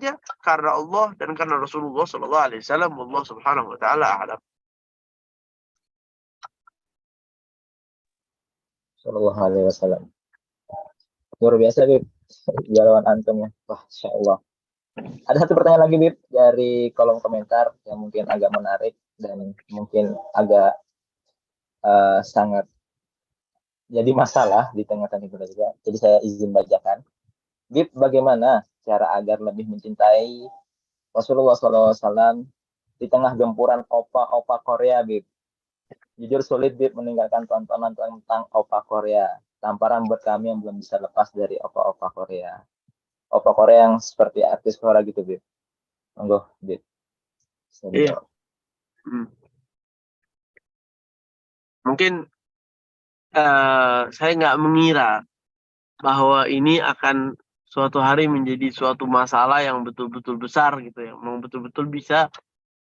saja karena Allah dan karena Rasulullah sallallahu alaihi wasallam. Allah Subhanahu wa taala a'lam. Sallallahu alaihi wasallam. Luar biasa, Bib. Jawaban antum ya. Wah, Insya Allah. Ada satu pertanyaan lagi, Bib, dari kolom komentar yang mungkin agak menarik dan mungkin agak sangat jadi masalah di tengah-tengah kita juga. Jadi saya izin bacakan. Bib, bagaimana cara agar lebih mencintai Rasulullah SAW di tengah gempuran opa-opa Korea, Bib? Jujur sulit, Bib, meninggalkan tontonan tentang opa Korea. Tamparan buat kami yang belum bisa lepas dari opa-opa Korea. Opa Korea yang seperti artis Korea gitu, Bib. Monggo, Bib. Iya. Mungkin saya nggak mengira bahwa ini akan suatu hari menjadi suatu masalah yang betul-betul besar gitu ya, yang betul-betul bisa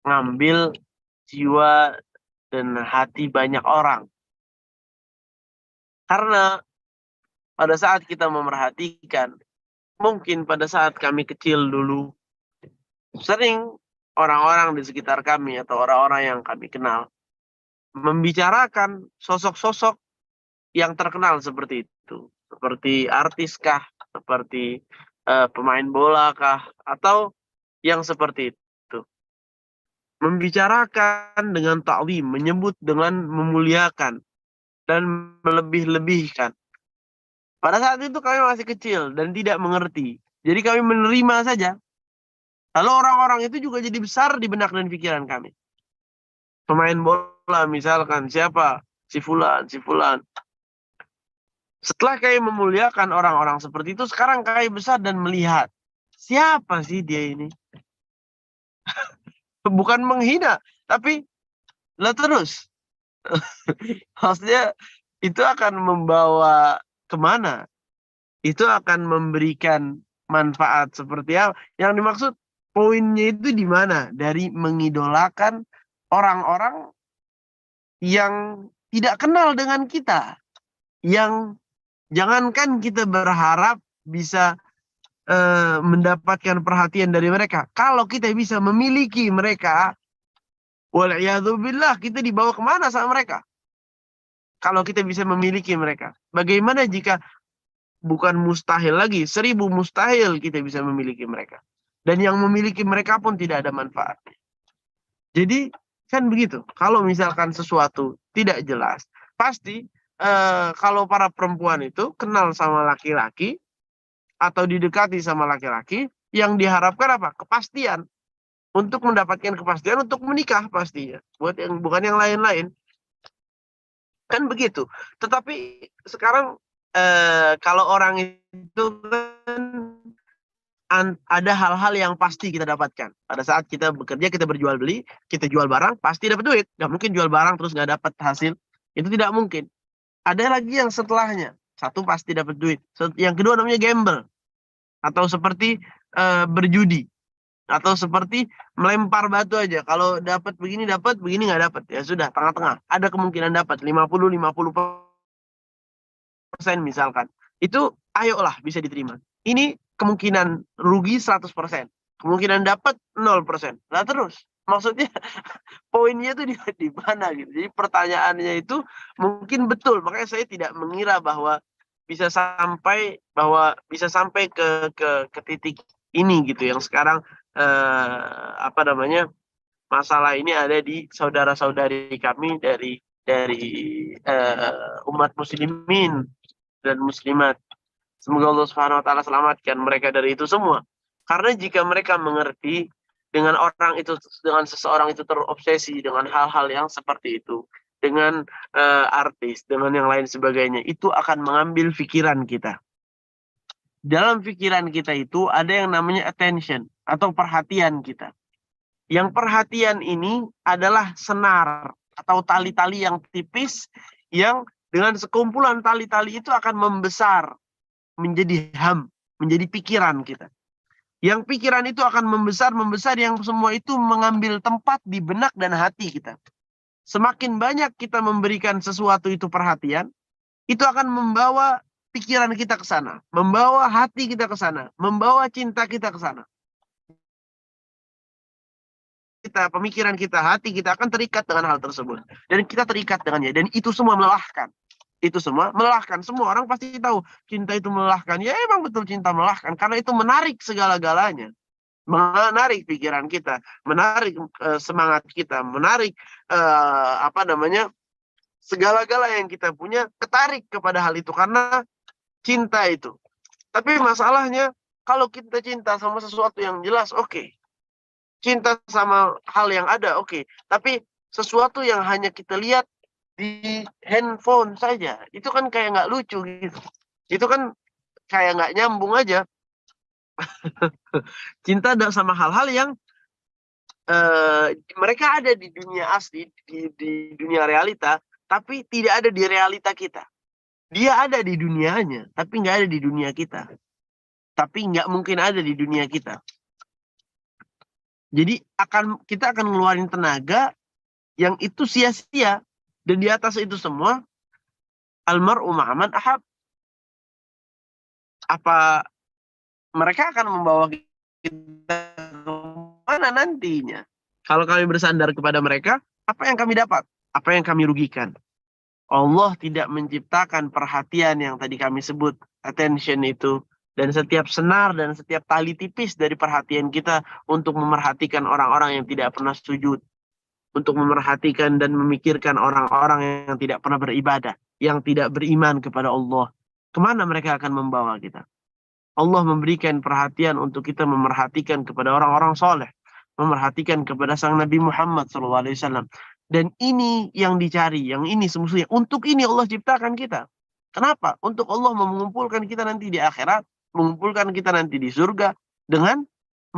ngambil jiwa dan hati banyak orang. Karena pada saat kita memerhatikan, mungkin pada saat kami kecil dulu, sering orang-orang di sekitar kami atau orang-orang yang kami kenal membicarakan sosok-sosok yang terkenal seperti itu. Seperti artis kah, seperti pemain bola kah, atau yang seperti itu. Membicarakan dengan ta'zim, menyebut dengan memuliakan, dan melebih-lebihkan. Pada saat itu kami masih kecil dan tidak mengerti. Jadi kami menerima saja. Lalu orang-orang itu juga jadi besar di benak dan pikiran kami. Pemain bola misalkan, siapa? Si Fulan, si Fulan. Setelah kami memuliakan orang-orang seperti itu, sekarang kami besar dan melihat. Siapa sih dia ini? Bukan menghina, tapi lah terus. Maksudnya itu akan membawa kemana? Itu akan memberikan manfaat seperti apa? Yang dimaksud poinnya itu di mana? Dari mengidolakan orang-orang yang tidak kenal dengan kita. Yang jangankan kita berharap bisa mendapatkan perhatian dari mereka. Kalau kita bisa memiliki mereka, wal'iyadzubillah, kita dibawa kemana sama mereka? Kalau kita bisa memiliki mereka. Bagaimana jika bukan mustahil lagi, 1000 mustahil kita bisa memiliki mereka. Dan yang memiliki mereka pun tidak ada manfaatnya. Jadi kan begitu. Kalau misalkan sesuatu tidak jelas, pasti kalau para perempuan itu kenal sama laki-laki atau didekati sama laki-laki, yang diharapkan apa? Kepastian. Untuk mendapatkan kepastian untuk menikah pastinya. Bukan yang lain-lain. Kan begitu. Tetapi sekarang kalau orang itu kan ada hal-hal yang pasti kita dapatkan. Pada saat kita bekerja, kita berjual beli, kita jual barang, pasti dapat duit. Nggak mungkin jual barang terus nggak dapat hasil. Itu tidak mungkin. Ada lagi yang setelahnya. Satu pasti dapat duit. Yang kedua namanya gamble. Atau seperti berjudi. Atau seperti melempar batu aja. Kalau dapat, begini nggak dapat. Ya sudah, tengah-tengah. Ada kemungkinan dapat 50-50% misalkan. Itu ayolah bisa diterima. Ini kemungkinan rugi 100%. Kemungkinan dapat 0%. Nah terus, maksudnya poinnya itu di mana gitu. Jadi pertanyaannya itu mungkin betul. Makanya saya tidak mengira bahwa bisa sampai ke titik ini gitu, yang sekarang masalah ini ada di saudara-saudari kami dari umat muslimin dan muslimat. Semoga Allah Subhanahu wa taala selamatkan mereka dari itu semua. Karena jika mereka mengerti dengan seseorang itu terobsesi dengan hal-hal yang seperti itu, dengan artis, dengan yang lain sebagainya, itu akan mengambil pikiran kita. Dalam pikiran kita itu ada yang namanya attention atau perhatian kita. Yang perhatian ini adalah senar atau tali-tali yang tipis yang dengan sekumpulan tali-tali itu akan membesar menjadi menjadi pikiran kita. Yang pikiran itu akan membesar yang semua itu mengambil tempat di benak dan hati kita. Semakin banyak kita memberikan sesuatu itu perhatian, itu akan membawa pikiran kita ke sana, membawa hati kita ke sana, membawa cinta kita ke sana. kita, pemikiran kita, hati kita akan terikat dengan hal tersebut. Dan kita terikat dengannya. Dan itu semua melelahkan. Itu semua melelahkan. Semua orang pasti tahu cinta itu melelahkan. Ya emang betul cinta melelahkan. Karena itu menarik segala-galanya. Menarik pikiran kita. Menarik semangat kita. Menarik segala-gala yang kita punya. Ketarik kepada hal itu. Karena cinta itu. Tapi masalahnya, kalau kita cinta sama sesuatu yang jelas, oke. Cinta sama hal yang ada, oke. Tapi sesuatu yang hanya kita lihat di handphone saja, itu kan kayak nggak lucu gitu. Itu kan kayak nggak nyambung aja. Cinta sama hal-hal yang mereka ada di dunia asli, di dunia realita, tapi tidak ada di realita kita. Dia ada di dunianya, tapi nggak ada di dunia kita. Tapi nggak mungkin ada di dunia kita. Jadi kita akan ngeluarin tenaga yang itu sia-sia. Dan di atas itu semua, almar'u ma'aman ahab. Apa mereka akan membawa kita kemana nantinya? Kalau kami bersandar kepada mereka, apa yang kami dapat? Apa yang kami rugikan? Allah tidak menciptakan perhatian yang tadi kami sebut, attention itu. Dan setiap senar dan setiap tali tipis dari perhatian kita untuk memerhatikan orang-orang yang tidak pernah sujud. Untuk memerhatikan dan memikirkan orang-orang yang tidak pernah beribadah. Yang tidak beriman kepada Allah. Kemana mereka akan membawa kita? Allah memberikan perhatian untuk kita memerhatikan kepada orang-orang soleh. Memerhatikan kepada sang Nabi Muhammad SAW. Dan ini yang dicari. Yang ini semestinya. Untuk ini Allah ciptakan kita. Kenapa? Untuk Allah mengumpulkan kita nanti di akhirat. Mengumpulkan kita nanti di surga. Dengan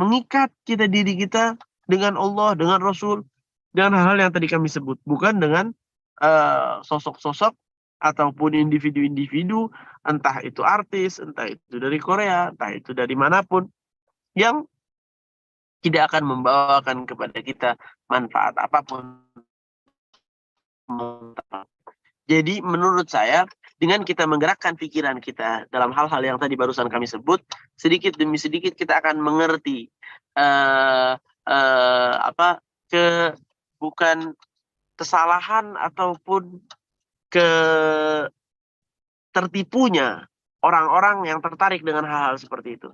mengikat kita diri kita dengan Allah, dengan Rasul. Dengan hal-hal yang tadi kami sebut. Bukan dengan sosok-sosok ataupun individu-individu, entah itu artis, entah itu dari Korea, entah itu dari manapun, yang tidak akan membawakan kepada kita manfaat apapun. Jadi menurut saya, dengan kita menggerakkan pikiran kita dalam hal-hal yang tadi barusan kami sebut, sedikit demi sedikit kita akan mengerti bukan kesalahan ataupun tertipunya orang-orang yang tertarik dengan hal-hal seperti itu.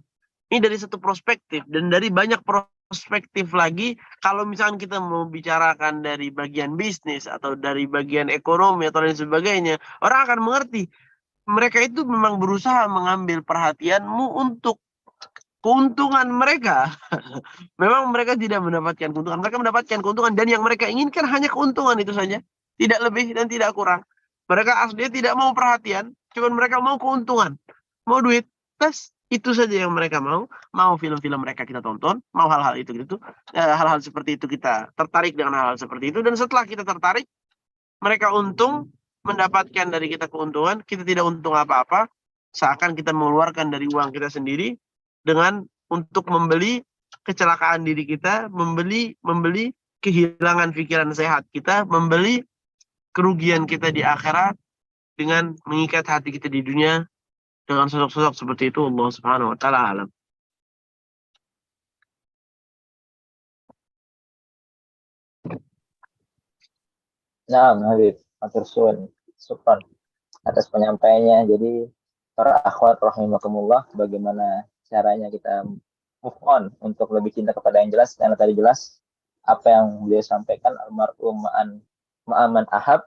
Ini dari satu perspektif, dan dari banyak perspektif lagi, kalau misalkan kita mau bicarakan dari bagian bisnis atau dari bagian ekonomi atau lain sebagainya, orang akan mengerti mereka itu memang berusaha mengambil perhatianmu untuk keuntungan mereka. Memang mereka tidak mendapatkan keuntungan, mereka mendapatkan keuntungan, dan yang mereka inginkan hanya keuntungan itu saja, tidak lebih dan tidak kurang. Mereka aslinya tidak mau perhatian, cuma mereka mau keuntungan, mau duit, tes itu saja yang mereka mau film-film mereka kita tonton, mau hal-hal itu gitu, hal-hal seperti itu kita tertarik dengan hal-hal seperti itu, dan setelah kita tertarik, mereka untung mendapatkan dari kita keuntungan, kita tidak untung apa-apa, seakan kita mengeluarkan dari uang kita sendiri dengan untuk membeli kecelakaan diri kita, membeli kehilangan pikiran sehat kita, membeli kerugian kita di akhirat dengan mengikat hati kita di dunia dengan sosok-sosok seperti itu. Allah Subhanahu wa taala alam. Nah, Habib, matur suwun, syukron atas penyampaiannya. Jadi, para akhwat rahimakumullah, bagaimana caranya kita move on untuk lebih cinta kepada yang jelas, karena tadi jelas apa yang beliau sampaikan, almarhum ma'aman ahab,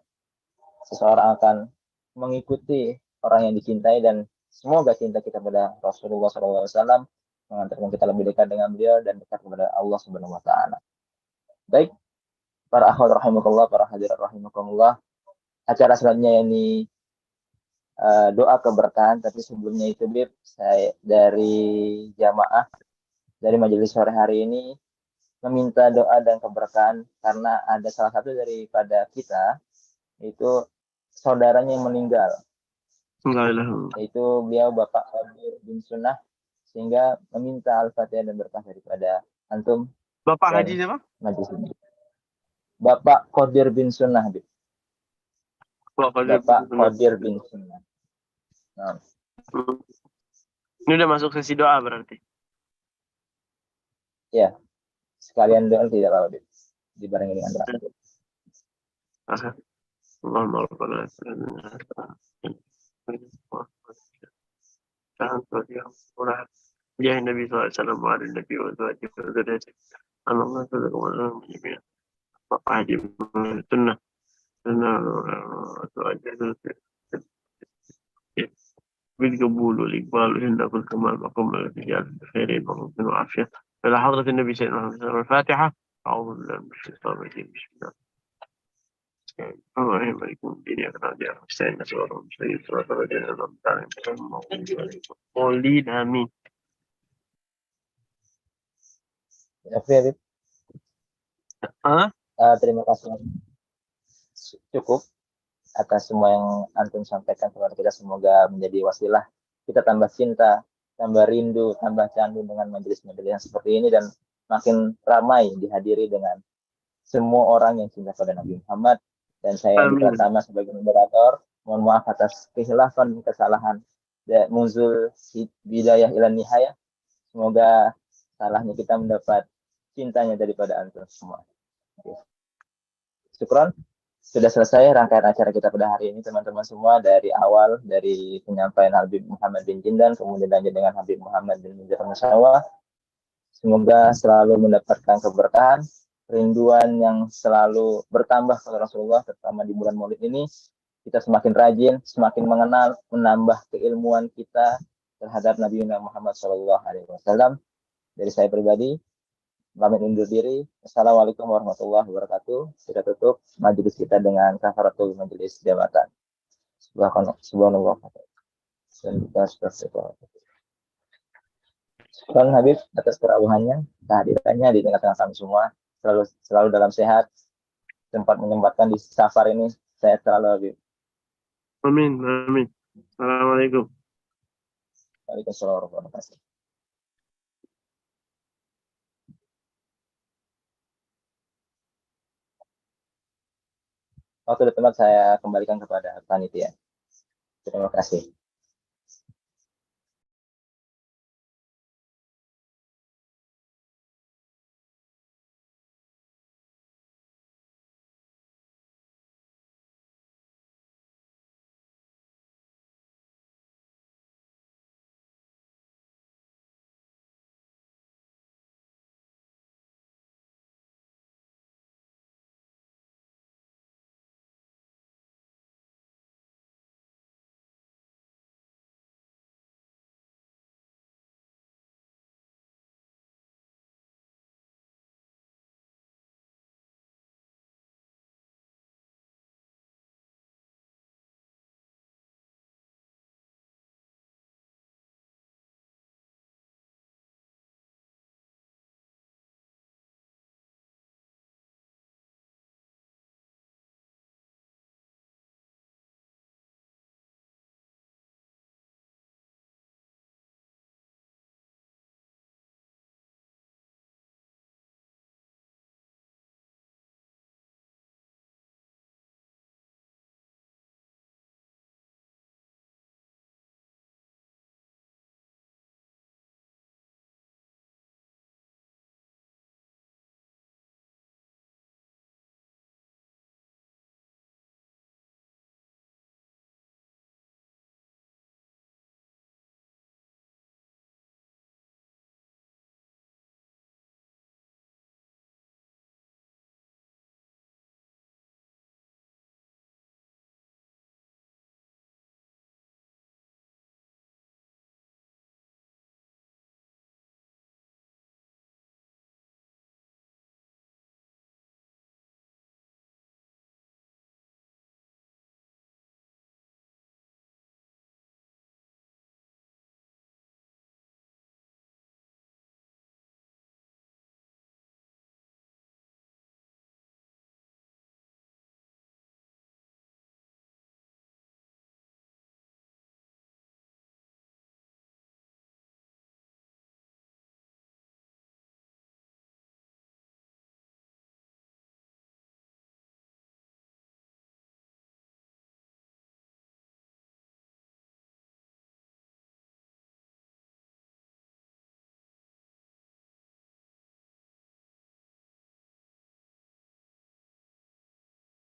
seseorang akan mengikuti orang yang dicintai, dan semoga cinta kita kepada Rasulullah SAW mengantarkan kita lebih dekat dengan beliau dan dekat kepada Allah Subhanahu wa taala. Baik, para akhwat rahimakumullah, para hadirat rahimakumullah, acara selanjutnya ini doa keberkahan, tapi sebelumnya itu Bib, saya dari jamaah dari majelis sore hari ini meminta doa dan keberkahan karena ada salah satu daripada kita itu saudaranya yang meninggal, yaitu beliau Bapak Qadir bin Sunnah, sehingga meminta al-fatihah dan berkah daripada antum. Bapak Haji siapa? Majelis ini. Bapak Qadir bin Sunnah, Bib. Bapak Qadir bin Sunnah. Nah. Ini udah masuk sesi doa berarti. Ya. sekalian doa tidak apa-apa, Bib. Dibarengi dengan doa. Allahumma rabbana جاه النبي صلى الله عليه وسلم وعلى النبي وأزواجه وذريته اللهم صل وسلم جميعا وأهدي السنة بالقبول والإقبال إنك الكمال مقام الرجال بخير ومن وعافية إلى حضرة النبي سيدنا محمد صلى الله عليه وسلم الفاتحة أعوذ بالله من الشيطان الرجيم بسم الله الرحمن الرحيم مالك يوم الدين إياك نعبد وإياك نستعين صراط المستقيم صراط الذين أنعمت عليهم قولين آمين. Oke, Bib. Terima kasih. Cukup atas semua yang antum sampaikan kepada kita, semoga menjadi wasilah kita tambah cinta, tambah rindu, tambah candu dengan majelis-majelis yang seperti ini, dan makin ramai dihadiri dengan semua orang yang cinta pada Nabi Muhammad. Dan saya pertama sebagai moderator, mohon maaf atas kehilafan, kesalahan munzul bidayah ilan nihayah. Semoga salahnya kita mendapat cintanya daripada antum semua. Syukron. Sudah selesai rangkaian acara kita pada hari ini, teman-teman semua, dari awal, dari penyampaian Habib Muhammad bin Jindan, kemudian lanjut dengan Habib Muhammad bin Mujahid Musyawah. Semoga selalu mendapatkan keberkahan, rinduan yang selalu bertambah kepada Rasulullah, terutama di bulan Maulid ini. Kita semakin rajin, semakin mengenal, menambah keilmuan kita terhadap Nabi Muhammad SAW. Dari saya pribadi, pamit undur diri. Assalamualaikum warahmatullahi wabarakatuh. Kita tutup majelis kita dengan kafaratul majelis jabatan. Subhanallah. Dan kita sudah Syukran Habib atas kerawahannya, kehadirannya di tengah-tengah kami semua. Selalu dalam sehat, sempat menyempatkan di safar ini. Saya selalu Habib. Amin, amin. Assalamualaikum. Waalaikumsalam warahmatullahi wabarakatuh. Waktu teman saya kembalikan kepada panitia. Terima kasih.